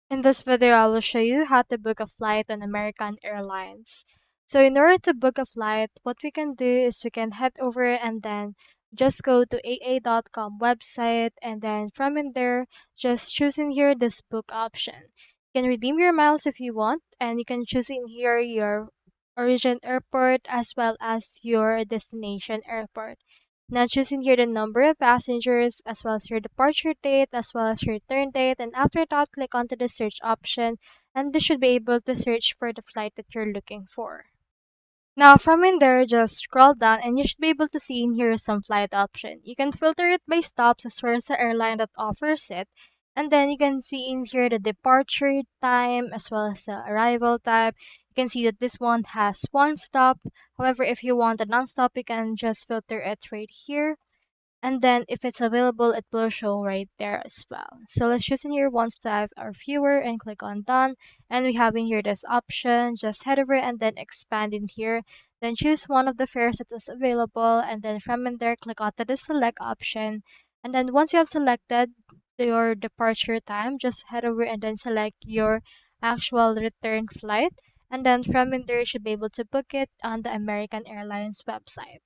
In this video, I will show you how to book a flight on American Airlines. So in order to book a flight, what we can do is we can head over and then just go to aa.com website, and then from in there, just choose in here this book option. You can redeem your miles if you want, and you can choose in here your origin airport as well as your destination airport. Now choosing here the number of passengers as well as your departure date as well as your return date, and after that click onto the search option, and this should be able to search for the flight that you're looking for. Now from in there, just scroll down and you should be able to see in here some flight option. You can filter it by stops as far as the airline that offers it. And then you can see in here the departure time as well as the arrival time. You can see that this one has one stop. However, if you want a non-stop, you can just filter it right here, and then if it's available it will show right there as well. So let's choose in here one step or fewer and click on done, and we have in here this option. Just head over and then expand in here, then choose one of the fares that is available, and then from in there click on the select option, and then once you have selected your departure time, just head over and then select your actual return flight, and then from in there you should be able to book it on the American Airlines website.